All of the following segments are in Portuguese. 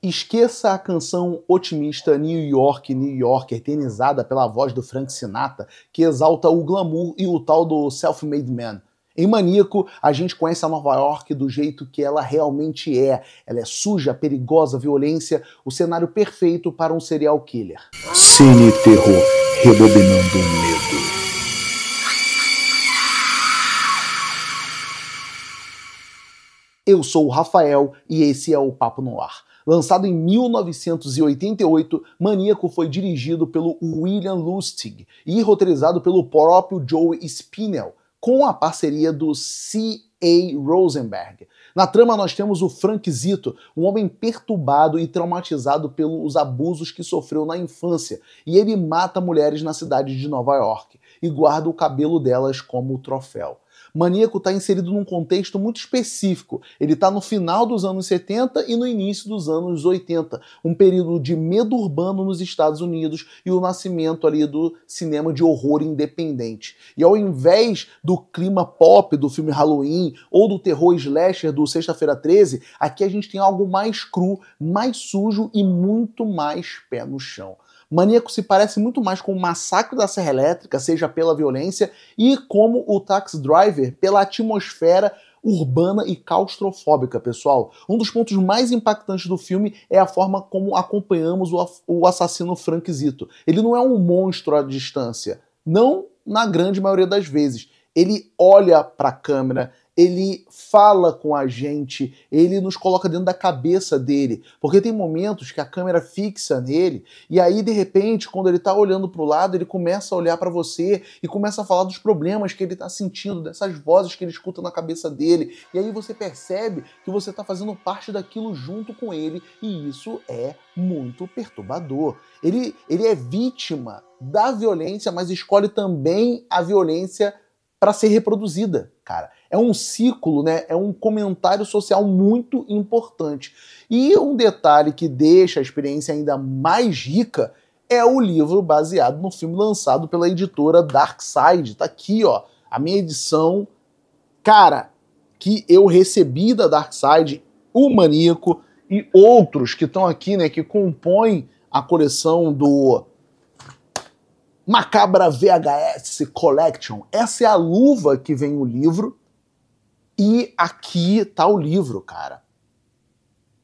Esqueça a canção otimista New York, New York, eternizada pela voz do Frank Sinatra, que exalta o glamour e o tal do self-made man. Em Maníaco, a gente conhece a Nova York do jeito que ela realmente é. Ela é suja, perigosa, violência, o cenário perfeito para um serial killer. Cine Terror, rebobinando o medo. Eu sou o Rafael e esse é o Papo no Ar. Lançado em 1988, Maníaco foi dirigido pelo William Lustig e roteirizado pelo próprio Joe Spinell, com a parceria do C.A. Rosenberg. Na trama nós temos o Frank Zito, um homem perturbado e traumatizado pelos abusos que sofreu na infância, e ele mata mulheres na cidade de Nova York e guarda o cabelo delas como troféu. Maníaco está inserido num contexto muito específico. Ele está no final dos anos 70 e no início dos anos 80, um período de medo urbano nos Estados Unidos e o nascimento ali do cinema de horror independente. E ao invés do clima pop do filme Halloween ou do terror slasher do Sexta-feira 13, aqui a gente tem algo mais cru, mais sujo e muito mais pé no chão. Maníaco se parece muito mais com o Massacre da Serra Elétrica, seja pela violência, e como o Taxi Driver, pela atmosfera urbana e claustrofóbica, pessoal. Um dos pontos mais impactantes do filme é a forma como acompanhamos o assassino Frank Zito. Ele não é um monstro à distância, não na grande maioria das vezes. Ele olha para a câmera, ele fala com a gente, ele nos coloca dentro da cabeça dele, porque tem momentos que a câmera fixa nele, e aí de repente, quando ele tá olhando pro lado, ele começa a olhar para você e começa a falar dos problemas que ele tá sentindo, dessas vozes que ele escuta na cabeça dele, e aí você percebe que você tá fazendo parte daquilo junto com ele, e isso é muito perturbador. Ele é vítima da violência, mas escolhe também a violência para ser reproduzida, cara. É um ciclo, né? É um comentário social muito importante. E um detalhe que deixa a experiência ainda mais rica é o livro baseado no filme lançado pela editora Darkside. Tá aqui, ó, a minha edição, cara, que eu recebi da Darkside, o Maníaco e outros que estão aqui, né, que compõem a coleção do Macabra VHS Collection. Essa é a luva que vem o livro. E aqui tá o livro, cara.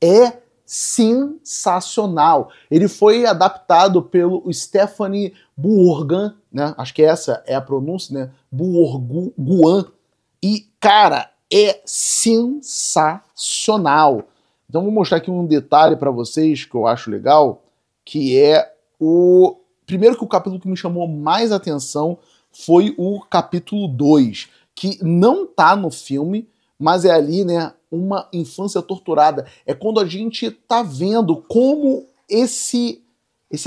É sensacional. Ele foi adaptado pelo Stephanie Bourgan, né? Acho que essa é a pronúncia, né? Bourguan. E, cara, é sensacional. Então vou mostrar aqui um detalhe para vocês que eu acho legal, que é o... Primeiro que o capítulo que me chamou mais atenção foi o capítulo 2, que não tá no filme, mas é ali, né, uma infância torturada. É quando a gente tá vendo como esse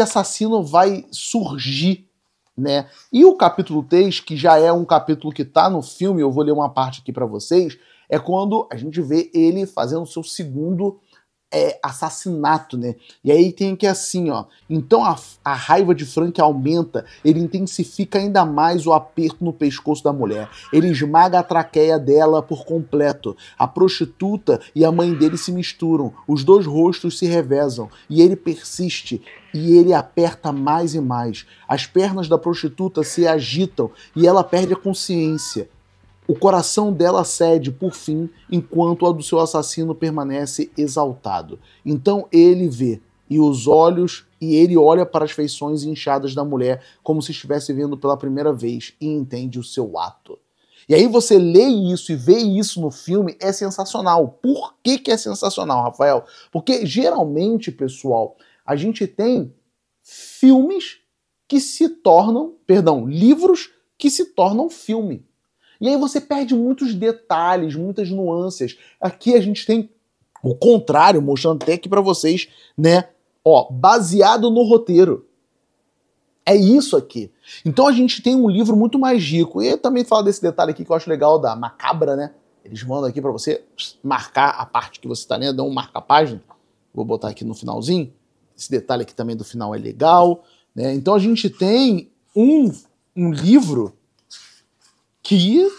assassino vai surgir, né? E o capítulo 3, que já é um capítulo que tá no filme, eu vou ler uma parte aqui pra vocês, é quando a gente vê ele fazendo o seu segundo assassinato, né? E aí tem que assim, ó. Então a raiva de Frank aumenta, ele intensifica ainda mais o aperto no pescoço da mulher. Ele esmaga a traqueia dela por completo. A prostituta e a mãe dele se misturam. Os dois rostos se revezam. E ele persiste. E ele aperta mais e mais. As pernas da prostituta se agitam e ela perde a consciência. O coração dela cede, por fim, enquanto a do seu assassino permanece exaltado. Então ele vê, e ele olha para as feições inchadas da mulher, como se estivesse vendo pela primeira vez, e entende o seu ato. E aí você lê isso e vê isso no filme, é sensacional. Por que é sensacional, Rafael? Porque geralmente, pessoal, a gente tem livros que se tornam filme. E aí você perde muitos detalhes, muitas nuances. Aqui a gente tem o contrário, mostrando até aqui pra vocês, né? Ó, baseado no roteiro. É isso aqui. Então a gente tem um livro muito mais rico. E eu também falo desse detalhe aqui que eu acho legal da macabra, né? Eles mandam aqui pra você marcar a parte que você tá lendo, dá um marca-página. Vou botar aqui no finalzinho. Esse detalhe aqui também do final é legal, né? Então a gente tem um livro que,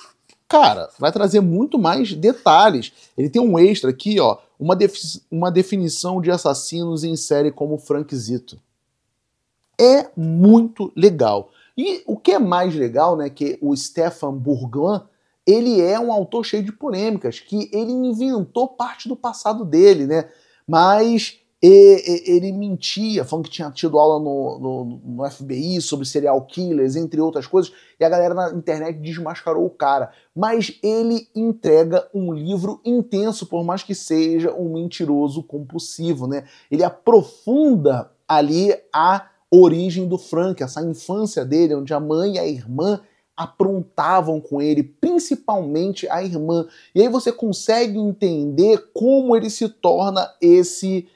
cara, vai trazer muito mais detalhes. Ele tem um extra aqui, ó, uma definição de assassinos em série como Frank Zito. É muito legal. E o que é mais legal, né, que o Stefan Bourglan, ele é um autor cheio de polêmicas, que ele inventou parte do passado dele, né, mas ele mentia, falando que tinha tido aula no FBI sobre serial killers, entre outras coisas, e a galera na internet desmascarou o cara. Mas ele entrega um livro intenso, por mais que seja um mentiroso compulsivo, né? Ele aprofunda ali a origem do Frank, essa infância dele, onde a mãe e a irmã aprontavam com ele, principalmente a irmã. E aí você consegue entender como ele se torna esse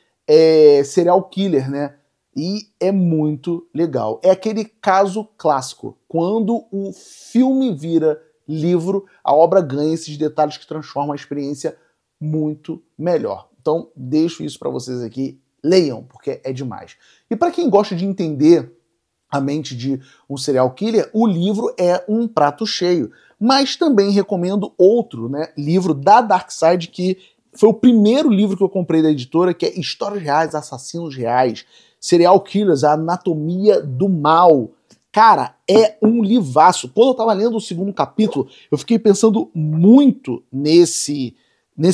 serial killer, né? E é muito legal. É aquele caso clássico. Quando o filme vira livro, a obra ganha esses detalhes que transformam a experiência muito melhor. Então, deixo isso para vocês aqui. Leiam, porque é demais. E para quem gosta de entender a mente de um serial killer, o livro é um prato cheio. Mas também recomendo outro, né, livro da Darkside, que foi o primeiro livro que eu comprei da editora, que é Histórias Reais, Assassinos Reais, Serial Killers, A Anatomia do Mal. Cara, é um livraço. Quando eu tava lendo o segundo capítulo, eu fiquei pensando muito nesse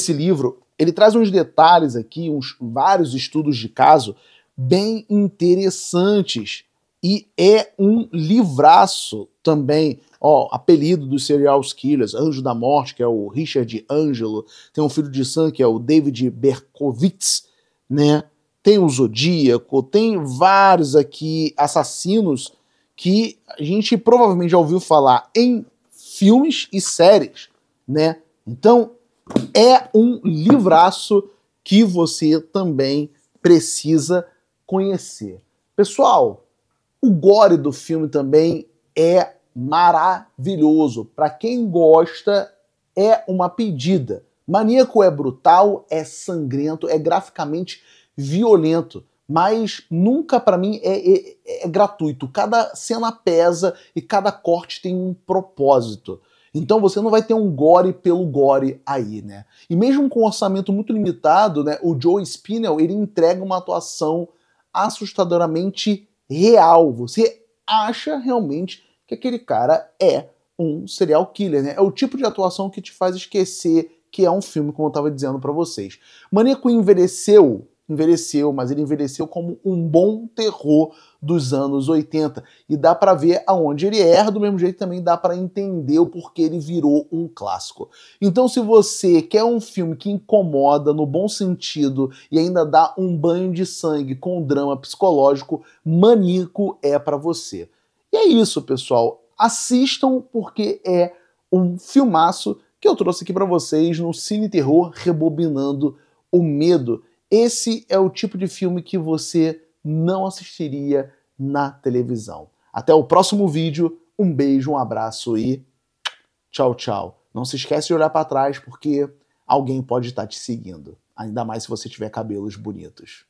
livro. Ele traz uns detalhes aqui, vários estudos de caso bem interessantes. E é um livraço também. Ó, apelido dos serial killers, Anjo da Morte, que é o Richard Angelo, tem um filho de sangue, que é o David Berkowitz, né? Tem o Zodíaco, tem vários aqui assassinos que a gente provavelmente já ouviu falar em filmes e séries, né? Então, é um livraço que você também precisa conhecer. Pessoal, o gore do filme também é maravilhoso. Para quem gosta, é uma pedida. Maníaco é brutal, é sangrento, é graficamente violento, mas nunca para mim é gratuito. Cada cena pesa e cada corte tem um propósito. Então você não vai ter um gore pelo gore aí, né? E mesmo com um orçamento muito limitado, né, o Joe Spinell, ele entrega uma atuação assustadoramente real. Você acha realmente que aquele cara é um serial killer, né? É o tipo de atuação que te faz esquecer que é um filme, como eu estava dizendo para vocês. Maníaco envelheceu, mas ele envelheceu como um bom terror dos anos 80. E dá para ver aonde ele erra, do mesmo jeito também dá para entender o porquê ele virou um clássico. Então, se você quer um filme que incomoda no bom sentido e ainda dá um banho de sangue com drama psicológico, Maníaco é para você. E é isso, pessoal. Assistam porque é um filmaço que eu trouxe aqui para vocês no Cine Terror Rebobinando o Medo. Esse é o tipo de filme que você não assistiria na televisão. Até o próximo vídeo. Um beijo, um abraço e tchau, tchau. Não se esquece de olhar para trás porque alguém pode estar te seguindo. Ainda mais se você tiver cabelos bonitos.